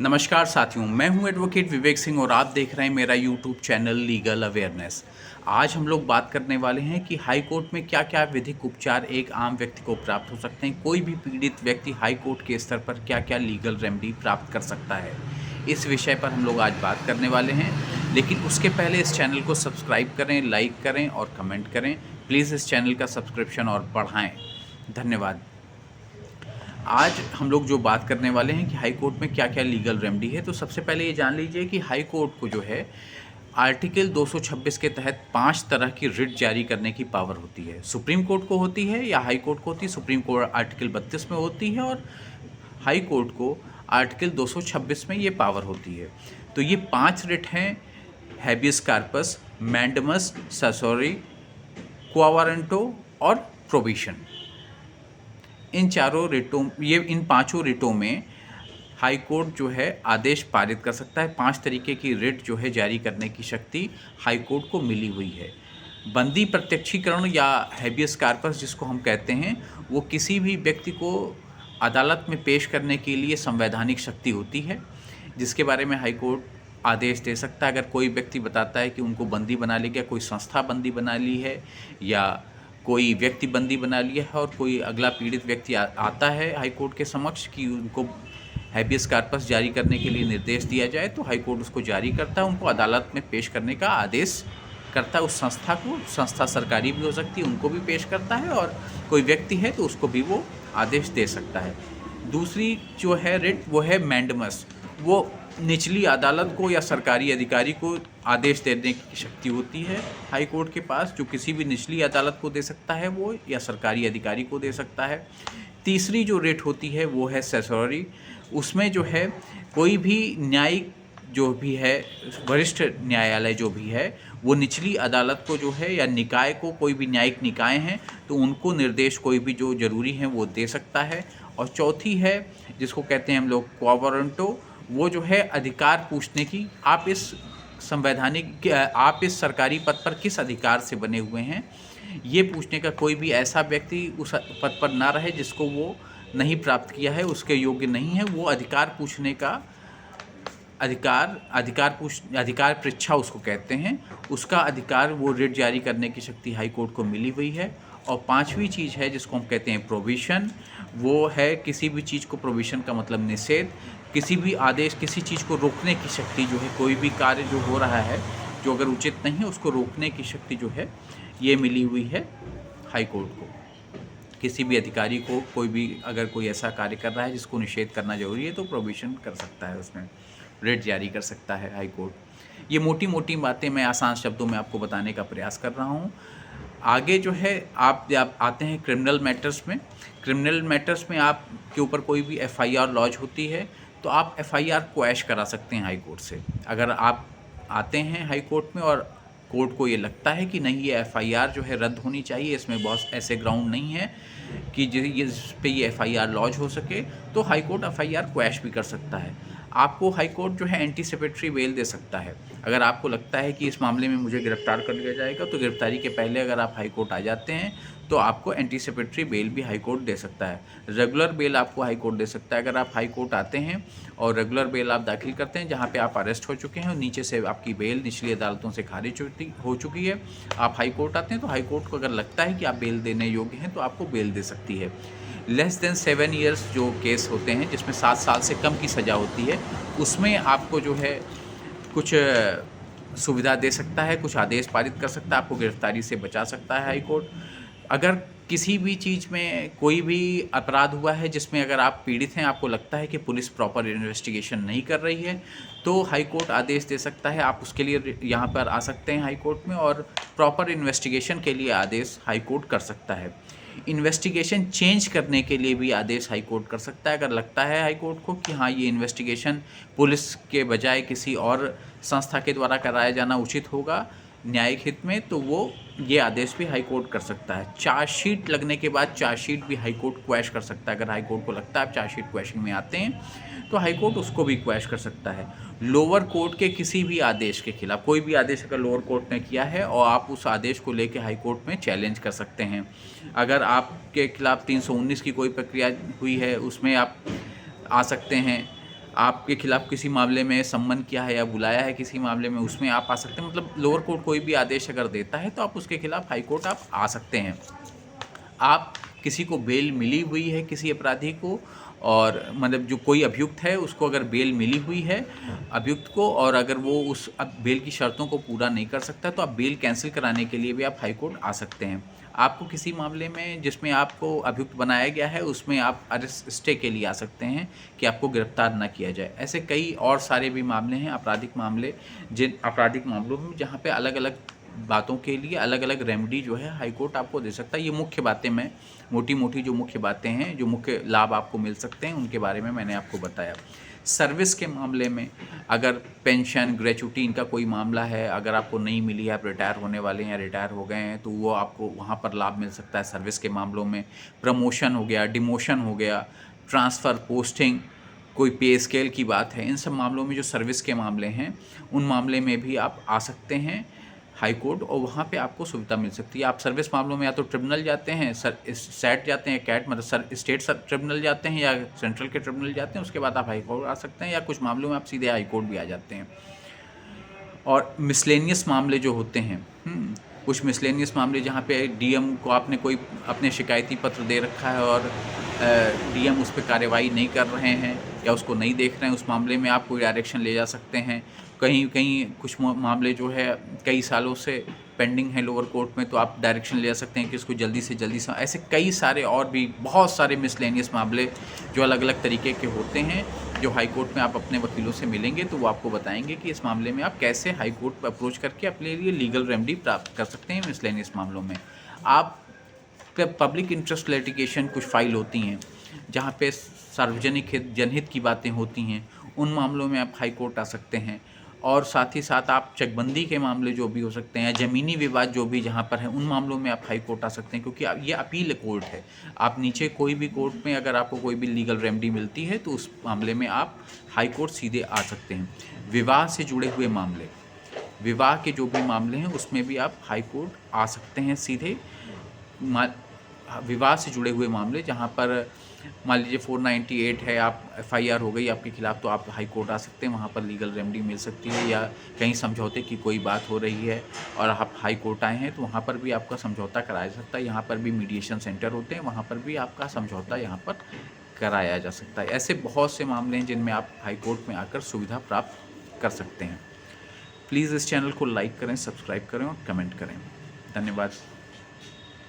नमस्कार साथियों, मैं हूं एडवोकेट विवेक सिंह और आप देख रहे हैं मेरा यूट्यूब चैनल लीगल अवेयरनेस। आज हम लोग बात करने वाले हैं कि हाई कोर्ट में क्या क्या विधिक उपचार एक आम व्यक्ति को प्राप्त हो सकते हैं। कोई भी पीड़ित व्यक्ति हाई कोर्ट के स्तर पर क्या क्या लीगल रेमेडी प्राप्त कर सकता है, इस विषय पर हम लोग आज बात करने वाले हैं। लेकिन उसके पहले इस चैनल को सब्सक्राइब करें, लाइक करें और कमेंट करें। प्लीज़ इस चैनल का सब्सक्रिप्शन और बढ़ाएँ। धन्यवाद। आज हम लोग जो बात करने वाले हैं कि हाई कोर्ट में क्या क्या लीगल रेमेडी है, तो सबसे पहले ये जान लीजिए कि हाई कोर्ट को जो है आर्टिकल 226 के तहत 5 तरह की रिट जारी करने की पावर होती है। सुप्रीम कोर्ट को होती है या हाई कोर्ट को होती है। सुप्रीम कोर्ट आर्टिकल 32 में होती है और हाई कोर्ट को आर्टिकल 226 में ये पावर होती है। तो ये 5 रिट हैं: हैबियस कार्पस, मैंडमस, ससोरी, क्वावारंटो और प्रोविशन। इन पांचों रिटों में हाई कोर्ट जो है आदेश पारित कर सकता है। 5 तरीके की रिट जो है जारी करने की शक्ति हाई कोर्ट को मिली हुई है। बंदी प्रत्यक्षीकरण या हैबियस कार्पस जिसको हम कहते हैं, वो किसी भी व्यक्ति को अदालत में पेश करने के लिए संवैधानिक शक्ति होती है, जिसके बारे में हाई कोर्ट आदेश दे सकता है। अगर कोई व्यक्ति बताता है कि उनको बंदी बना लिया, कोई संस्था बंदी बना ली है या कोई व्यक्ति बंदी बना लिया है और कोई अगला पीड़ित व्यक्ति आता है हाई कोर्ट के समक्ष कि उनको हैबियस कार्पस जारी करने के लिए निर्देश दिया जाए, तो हाई कोर्ट उसको जारी करता है, उनको अदालत में पेश करने का आदेश करता है। उस संस्था को, संस्था सरकारी भी हो सकती है, उनको भी पेश करता है, और कोई व्यक्ति है तो उसको भी वो आदेश दे सकता है। दूसरी जो है रिट वो है मैंडमस। वो निचली अदालत को या सरकारी अधिकारी को आदेश देने की शक्ति होती है हाई कोर्ट के पास, जो किसी भी निचली अदालत को दे सकता है वो, या सरकारी अधिकारी को दे सकता है। तीसरी जो रिट होती है वो है सेसोरी। उसमें जो है कोई भी न्यायिक जो भी है, वरिष्ठ न्यायालय जो भी है, वो निचली अदालत को जो है या निकाय को, कोई भी न्यायिक निकाय हैं तो उनको निर्देश कोई भी जो ज़रूरी हैं वो दे सकता है। और चौथी है जिसको कहते हैं हम लोग क्वावारंटो। वो जो है अधिकार पूछने की, आप इस सरकारी पद पर किस अधिकार से बने हुए हैं, ये पूछने का। कोई भी ऐसा व्यक्ति उस पद पर ना रहे जिसको वो नहीं प्राप्त किया है, उसके योग्य नहीं है, वो अधिकार पूछने का अधिकार परीक्षा उसको कहते हैं, उसका अधिकार, वो रिट जारी करने की शक्ति हाई कोर्ट को मिली हुई है। और पांचवी चीज़ है जिसको हम कहते हैं प्रोविशन। वो है किसी भी चीज़ को, प्रोविशन का मतलब निषेध, किसी भी आदेश, किसी चीज़ को रोकने की शक्ति जो है, कोई भी कार्य जो हो रहा है जो अगर उचित नहीं है उसको रोकने की शक्ति जो है ये मिली हुई है हाई कोर्ट को। किसी भी अधिकारी को, कोई भी अगर कोई ऐसा कार्य कर रहा है जिसको निषेध करना जरूरी है तो प्रोविशन कर सकता है, उसमें रिट जारी कर सकता है हाई कोर्ट। ये मोटी मोटी बातें मैं आसान शब्दों में आपको बताने का प्रयास कर रहा हूँ। आगे जो है आप जब आते हैं क्रिमिनल मैटर्स में, क्रिमिनल मैटर्स में आपके ऊपर कोई भी FIR लॉन्च होती है तो आप FIR क्वैश करा सकते हैं हाई कोर्ट से। अगर आप आते हैं हाई कोर्ट में और कोर्ट को ये लगता है कि नहीं, ये FIR जो है रद्द होनी चाहिए, इसमें बहुत ऐसे ग्राउंड नहीं है कि जिस पे ये FIR लॉन्च हो सके, तो हाई कोर्ट FIR क्वैश भी कर सकता है। आपको हाई कोर्ट जो है एंटीसिपेटरी बेल दे सकता है। अगर आपको लगता है कि इस मामले में मुझे गिरफ्तार कर लिया जाएगा, तो गिरफ्तारी के पहले अगर आप हाई कोर्ट आ जाते हैं तो आपको एंटीसिपेटरी बेल भी हाई कोर्ट दे सकता है। रेगुलर बेल आपको हाई कोर्ट दे सकता है। अगर आप हाई कोर्ट आते हैं और रेगुलर बेल आप दाखिल करते हैं जहाँ पे आप अरेस्ट हो चुके हैं और नीचे से आपकी बेल निचली अदालतों से खारिज हो चुकी है, आप हाई कोर्ट आते हैं तो हाई कोर्ट को अगर लगता है कि आप बेल देने योग्य हैं तो आपको बेल दे सकती है। लेस देन 7 ईयर्स जो केस होते हैं, जिसमें 7 साल से कम की सज़ा होती है, उसमें आपको जो है कुछ सुविधा दे सकता है, कुछ आदेश पारित कर सकता है, आपको गिरफ्तारी से बचा सकता है हाई कोर्ट। अगर किसी भी चीज़ में कोई भी अपराध हुआ है जिसमें अगर आप पीड़ित हैं, आपको लगता है कि पुलिस प्रॉपर इन्वेस्टिगेशन नहीं कर रही है, तो हाई कोर्ट आदेश दे सकता है। आप उसके लिए यहाँ पर आ सकते हैं हाई कोर्ट में और प्रॉपर इन्वेस्टिगेशन के लिए आदेश हाई कोर्ट कर सकता है। इन्वेस्टिगेशन चेंज करने के लिए भी आदेश हाई कोर्ट कर सकता है। अगर लगता है हाई कोर्ट को कि हाँ, ये इन्वेस्टिगेशन पुलिस के बजाय किसी और संस्था के द्वारा कराया जाना उचित होगा न्यायिक हित में, तो वो ये आदेश भी हाई कोर्ट कर सकता है। चार्जशीट लगने के बाद चार्जशीट भी हाई कोर्ट क्वैश कर सकता है। अगर हाई कोर्ट को लगता है आप चार्जशीट क्वैशिंग में आते हैं तो हाई कोर्ट उसको भी क्वैश कर सकता है। लोअर कोर्ट के किसी भी आदेश के खिलाफ, कोई भी आदेश अगर लोअर कोर्ट ने किया है और आप उस आदेश को लेकर हाई कोर्ट में चैलेंज कर सकते हैं। अगर आपके खिलाफ 319 की कोई प्रक्रिया हुई है, उसमें आप आ सकते हैं आपके खिलाफ किसी मामले में सम्मन किया है या बुलाया है किसी मामले में, उसमें आप आ सकते हैं। मतलब लोअर कोर्ट कोई भी आदेश अगर देता है तो आप उसके खिलाफ हाई कोर्ट आप आ सकते हैं। आप किसी को बेल मिली हुई है किसी अपराधी को, और मतलब जो कोई अभियुक्त है उसको अगर बेल मिली हुई है अभियुक्त को, और अगर वो उस अब बेल की शर्तों को पूरा नहीं कर सकता तो आप बेल कैंसिल कराने के लिए भी आप हाई कोर्ट आ सकते हैं। आपको किसी मामले में जिसमें आपको अभियुक्त बनाया गया है उसमें आप अरेस्ट स्टे के लिए आ सकते हैं कि आपको गिरफ्तार ना किया जाए। ऐसे कई और सारे भी मामले हैं आपराधिक मामले, जिन आपराधिक मामलों में जहाँ पे अलग अलग बातों के लिए अलग अलग रेमेडी जो है हाई कोर्ट आपको दे सकता है। ये मुख्य बातें, मैं मोटी मोटी जो मुख्य बातें हैं, जो मुख्य लाभ आपको मिल सकते हैं उनके बारे में मैंने आपको बताया। सर्विस के मामले में अगर पेंशन ग्रेचुटी इनका कोई मामला है, अगर आपको नहीं मिली है, आप रिटायर होने वाले हैं या रिटायर हो गए हैं, तो वो आपको वहाँ पर लाभ मिल सकता है सर्विस के मामलों में। प्रमोशन हो गया, डिमोशन हो गया, ट्रांसफ़र, पोस्टिंग, कोई पे स्केल की बात है, इन सब मामलों में जो सर्विस के मामले हैं उन मामले में भी आप आ सकते हैं हाई कोर्ट, और वहाँ पे आपको सुविधा मिल सकती है। आप सर्विस मामलों में या तो ट्रिब्यूनल जाते हैं, सैट जाते हैं, कैट मतलब स्टेट ट्रिब्यूनल जाते हैं या सेंट्रल के ट्रिब्यूनल जाते हैं, उसके बाद आप हाई कोर्ट आ सकते हैं, या कुछ मामलों में आप सीधे हाई कोर्ट भी आ जाते हैं। और मिसलेनियस मामले जो होते हैं, कुछ मिसलेनियस मामले जहाँ पे डीएम को आपने कोई अपने शिकायती पत्र दे रखा है और डीएम उस पर कार्रवाई नहीं कर रहे हैं या उसको नहीं देख रहे हैं, उस मामले में आप कोई डायरेक्शन ले जा सकते हैं। कहीं कहीं कुछ मामले जो है कई सालों से पेंडिंग है लोअर कोर्ट में, तो आप डायरेक्शन ले जा सकते हैं कि इसको जल्दी से जल्दी से। ऐसे कई सारे और भी बहुत सारे मिसलेनियस मामले जो अलग अलग तरीके के होते हैं, जो हाई कोर्ट में आप अपने वकीलों से मिलेंगे तो वो आपको बताएंगे कि इस मामले में आप कैसे हाई कोर्ट पर अप्रोच करके अपने लिए लीगल रेमेडी प्राप्त कर सकते हैं। मिसलेनियस मामलों में आप पब्लिक इंटरेस्ट लिटिगेशन कुछ फाइल होती हैं जहाँ पे सार्वजनिक हित जनहित की बातें होती हैं, उन मामलों में आप हाई कोर्ट आ सकते हैं। और साथ ही साथ आप चकबंदी के मामले जो भी हो सकते हैं, ज़मीनी विवाद जो भी जहाँ पर है, उन मामलों में आप हाई कोर्ट आ सकते हैं, क्योंकि ये अपील कोर्ट है। आप नीचे कोई भी कोर्ट में अगर आपको कोई भी लीगल रेमेडी मिलती है तो उस मामले में आप हाई कोर्ट सीधे आ सकते हैं। विवाह से जुड़े हुए मामले, विवाह के जो भी मामले हैं उसमें भी आप हाई कोर्ट आ सकते हैं सीधे। विवाह से जुड़े हुए मामले जहाँ पर मान लीजिए 498 है, आप एफआईआर हो गई आपके खिलाफ, तो आप हाई कोर्ट आ सकते हैं, वहाँ पर लीगल रेमेडी मिल सकती है। या कहीं समझौते की कोई बात हो रही है और आप हाई कोर्ट आए हैं तो वहाँ पर भी आपका समझौता कराया जा सकता है। यहाँ पर भी मीडिएशन सेंटर होते हैं, वहाँ पर भी आपका समझौता यहाँ पर कराया जा सकता है। ऐसे बहुत से मामले हैं जिनमें आप हाई कोर्ट में आकर सुविधा प्राप्त कर सकते हैं। प्लीज़ इस चैनल को लाइक करें, सब्सक्राइब करें और कमेंट करें। धन्यवाद।